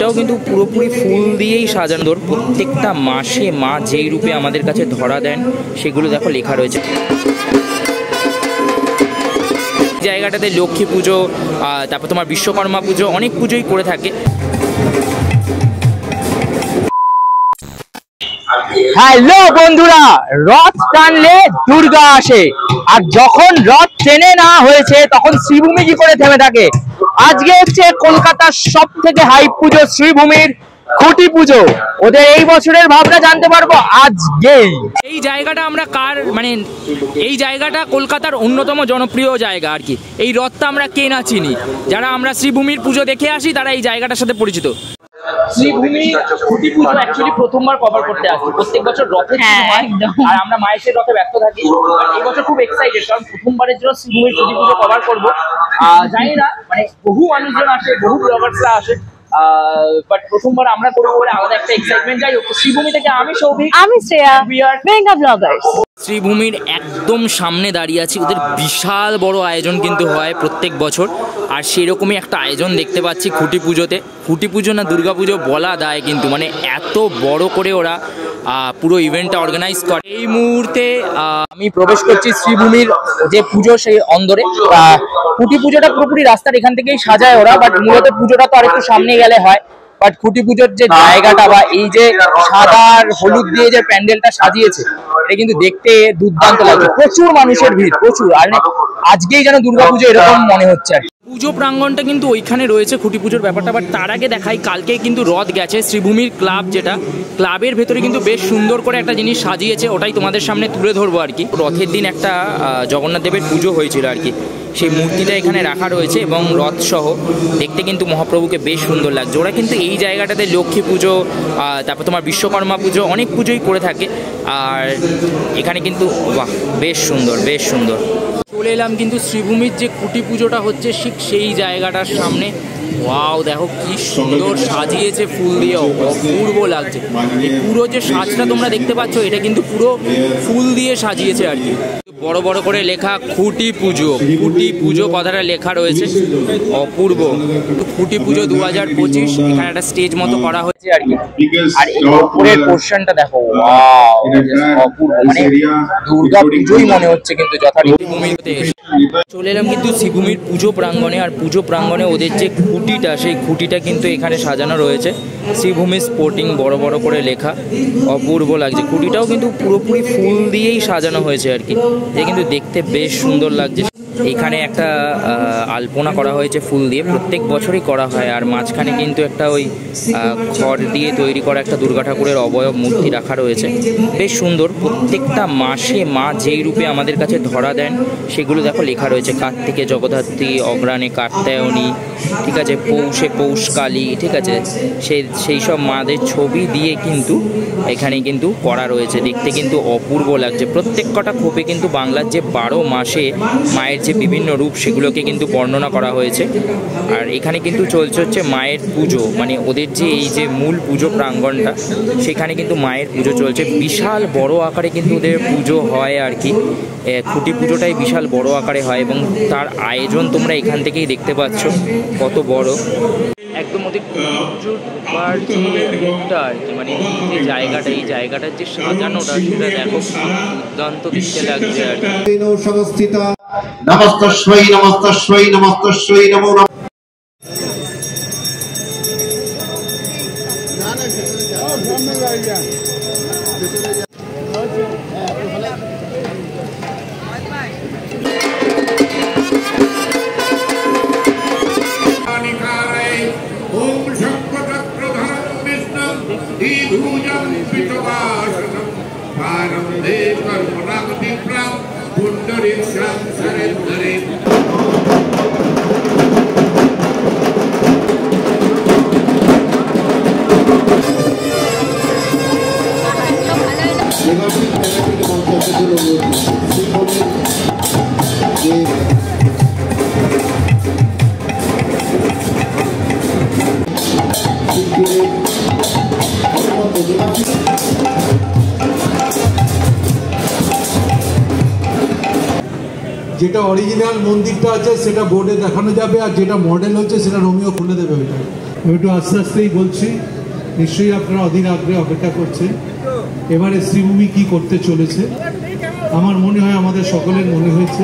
খুঁটিটাও কিন্তু পুরোপুরি ফুল দিয়েই সাজানো। প্রত্যেকটা মাসে মা যেই রূপে আমাদের কাছে ধরা দেন সেগুলো দেখো লেখা রয়েছে। জায়গাটাতে লক্ষ্মী পুজো, তারপর তোমার বিশ্বকর্মা পুজো, অনেক পুজোই করে থাকে। হ্যালো বন্ধুরা, রথ টানলে দুর্গা আসে, আর যখন রথ টেনে না হয়েছে তখন শ্রীভূমি কি করে থেমে থাকে। আজকে হচ্ছে কলকাতার সব থেকে হাইপ পুজো শ্রীভূমির খুঁটি পুজো। ওদের এই বছরের ভাবনা জানতে পারবো আজকেই। এই জায়গাটা আমরা এই জায়গাটা কলকাতার অন্যতম জনপ্রিয় জায়গা আর কি। এই রথটা আমরা কে না চিনি, যারা আমরা শ্রীভূমির পুজো দেখে আসি তারা এই জায়গাটার সাথে পরিচিত। শ্রীভূমি খুঁটি পুজো অ্যাকচুয়ালি প্রথমবার কভার করতে আসছি। প্রত্যেক বছর রথে আর আমরা মায়ের রথে ব্যস্ত থাকি। এই বছর খুব এক্সাইটেড, কারণ প্রথমবারের জন্য শ্রীভূমির খুঁটি পুজো কভার করবো। জানি না, বহু মানুষজন আসে, বহু ব্লগার্সরা আসে, বাট প্রথমবার আমরা করবো বলে আমাদের একটা এক্সাইটমেন্ট। যাই হোক, শ্রীভূমি থেকে আমি সৌভিক, আমি শ্রেয়া, বেঙ্গা ব্লগার্স। শ্রীভূমির একদম সামনে দাঁড়িয়ে আছি। ওদের বিশাল বড় আয়োজন কিন্তু হয় প্রত্যেক বছর, আর সেরকমই একটা আয়োজন দেখতে পাচ্ছি খুঁটি পুজোতে। খুঁটি পুজো না দুর্গা পুজো বলা দায়, কিন্তু এত বড় করে ওরা পুরো ইভেন্টটা অর্গানাইজ করে। এই মুহূর্তে আমি প্রবেশ করছি শ্রীভূমির যে পুজো সেই অন্দরে। খুঁটি পুজোটা পুরোপুরি রাস্তার এখান থেকেই সাজায় ওরা, বাট মূলত পুজোটা তো আর একটু সামনে গেলে হয়। বাট খুঁটি পুজোর যে জায়গাটা বা এই যে সাদা আর হলুদ দিয়ে যে প্যান্ডেলটা সাজিয়েছে, এটা কিন্তু দেখতে দুর্দান্ত লাগছে। প্রচুর মানুষের ভিড়, প্রচুর। আর আজকেই যেন দুর্গাপুজো এরকম মনে হচ্ছে আর কি। পুজো প্রাঙ্গণটা কিন্তু ওইখানে রয়েছে খুঁটি পুজোর ব্যাপারটা। বাট তার আগে দেখাই, কালকে কিন্তু রথ গেছে। শ্রীভূমির ক্লাব, যেটা ক্লাবের ভেতরে কিন্তু বেশ সুন্দর করে একটা জিনিস সাজিয়েছে, ওটাই তোমাদের সামনে তুলে ধরবো আর কি। রথের দিন একটা জগন্নাথ দেবের পুজো হয়েছিল আর কি, সেই মূর্তিটা এখানে রাখা রয়েছে এবং রথ সহ দেখতে কিন্তু মহাপ্রভুকে বেশ সুন্দর লাগছে। ওরা কিন্তু এই জায়গাটাতে লক্ষ্মী পুজো, তারপর তোমার বিশ্বকর্মা পুজো, অনেক পুজোই করে থাকে। আর এখানে কিন্তু বাহ, বেশ সুন্দর, বেশ সুন্দর। চলে এলাম কিন্তু শ্রীভূমির যে খুঁটি পুজোটা হচ্ছে ঠিক সেই জায়গাটার সামনে। ওয়াও, দেখো কি সুন্দর সাজিয়েছে ফুল দিয়ে, অপূর্ব লাগছে। এই পুরো যে সাজটা তোমরা দেখতে পাচ্ছ, এটা কিন্তু পুরো ফুল দিয়ে সাজিয়েছে আর কি। বড় বড় করে লেখা খুঁটি পুজো, খুঁটি পুজো কথাটা লেখা রয়েছে, অপূর্ব। খুঁটি পুজো 2025, এখানে একটা স্টেজ মতো করা হয়েছে আর কি। আর এই উপরের পোর্শনটা দেখো, ওয়াও, অপূর্ব। দুর্গা পুজোই মনে হচ্ছে কিন্তু যথারীতি। চলে এলাম কিন্তু শ্রীভূমির পুজো প্রাঙ্গণে। আর পুজো প্রাঙ্গণে ওদের যে খুঁটিটা, সেই খুঁটিটা কিন্তু এখানে সাজানো রয়েছে শ্রীভূমি স্পোর্টিং, বড় বড় করে লেখা, অপূর্ব লাগছে। খুঁটিটাও কিন্তু পুরোপুরি ফুল দিয়েই সাজানো হয়েছে আর কি, যে কিন্তু দেখতে বেশ সুন্দর লাগছে। এখানে একটা আলপনা করা হয়েছে ফুল দিয়ে, প্রত্যেক বছরই করা হয়। আর মাঝখানে কিন্তু একটা ওই খড় দিয়ে তৈরি করা একটা দুর্গা ঠাকুরের অবয়ব মূর্তি রাখা রয়েছে, বেশ সুন্দর। প্রত্যেকটা মাসে মা যেই রূপে আমাদের কাছে ধরা দেন সেগুলো দেখো লেখা রয়েছে। কার্তিকে জগদ্ধাত্রী, অগ্রাণে কাত্যায়নী, ঠিক আছে, পৌষে পৌষকালী, ঠিক আছে, সেই সব মাদের ছবি দিয়ে কিন্তু এখানে কিন্তু করা রয়েছে। দেখতে কিন্তু অপূর্ব লাগছে। প্রত্যেক কটা খোপে কিন্তু বাংলার যে 12 মাসে মায়ের যে বিভিন্ন রূপ সেগুলোকে কিন্তু বর্ণনা করা হয়েছে। আর এখানে কিন্তু চলছে হচ্ছে মায়ের পুজো, ওদের যে এই যে মূল পুজো প্রাঙ্গণটা, সেখানে কিন্তু মায়ের পুজো চলছে। বিশাল বড় আকারে কিন্তু ওদের পুজো হয় আর কি। খুঁটি পুজোটাই বিশাল বড় আকারে হয় এবং তার আয়োজন তোমরা এখান থেকেই দেখতে পাচ্ছ কত বড়। একদম ওদের পুজোর আর যে রূপটা আর কি, এই যে জায়গাটা, এই জায়গাটার যে সাজানোটা, সেটা দেখো দুর্দান্ত দেখতে লাগছে আর কি। নমস্তস্মৈ নমস্তস্মৈ নমস্তস্মৈ নমো নমঃ। যেটা অরিজিনাল মন্দিরটা আছে সেটা বোর্ডে দেখানো যাবে, আর যেটা মডেল হচ্ছে সেটা রোমিও খুলে দেবে। আমি একটু আস্তে আস্তেই বলছি, নিশ্চয়ই আপনারা অধীর আগ্রহে অপেক্ষা করছেন এবারে শ্রীভূমি কি করতে চলেছে। আমার মনে হয় আমাদের সকলের মনে হয়েছে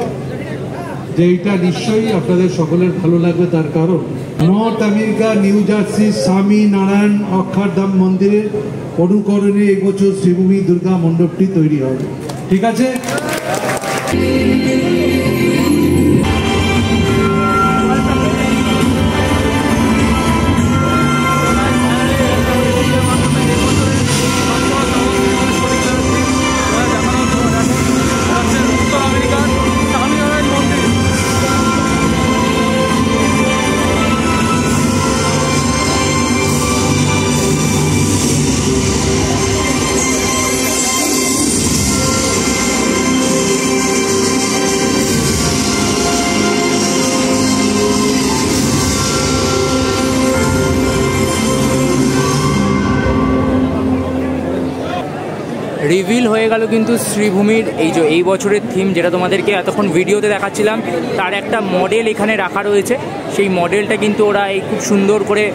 যে এটা নিশ্চয়ই আপনাদের সকলের ভালো লাগবে, তার কারণ নর্থ আমেরিকা নিউ জার্সি স্বামী নারায়ণ অক্ষরধাম মন্দিরের অনুকরণে এবছর শ্রীভূমি দুর্গা মণ্ডপটি তৈরি হবে। ঠিক আছে? রিভিল হয়ে গেল কিন্তু শ্রীভূমির এই বছরের থিম, যেটা তোমাদেরকে এতক্ষণ ভিডিওতে দেখাচ্ছিলাম, তার একটা মডেল এখানে রাখা রয়েছে। সেই মডেলটা কিন্তু ওরা এই খুব সুন্দর করে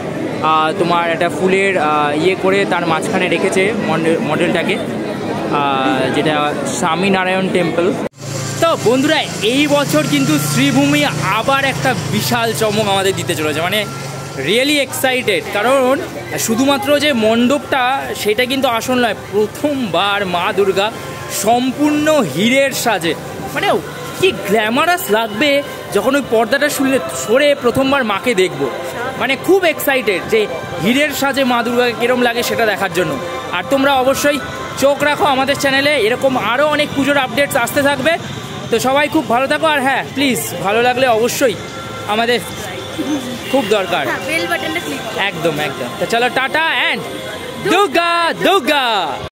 তোমার একটা ফুলের করে তার মাঝখানে রেখেছে মডেলটাকে, যেটা স্বামীনারায়ণ টেম্পল। তো বন্ধুরা, এই বছর কিন্তু শ্রীভূমি আবার একটা বিশাল চমক আমাদের দিতে চলেছে, মানে রিয়েলি এক্সাইটেড। কারণ শুধুমাত্র যে মণ্ডপটা সেটা কিন্তু আসল নয়, প্রথমবার মা দুর্গা সম্পূর্ণ হীরের সাজে, মানে কি গ্ল্যামারাস লাগবে যখন ওই পর্দাটা সরে প্রথমবার মাকে দেখবো। মানে খুব এক্সাইটেড যে হীরের সাজে মা দুর্গাকে কিরম লাগে সেটা দেখার জন্য। আর তোমরা অবশ্যই চোখ রাখো আমাদের চ্যানেলে, এরকম আরও অনেক পুজোর আপডেটস আসতে থাকবে। তো সবাই খুব ভালো থাকো, আর হ্যাঁ প্লিজ ভালো লাগলে অবশ্যই আমাদের খুব দরকার, বেল বাটনটা ক্লিক একদম একদম। তো চলো টাটা অ্যান্ড দুর্গা দুর্গা।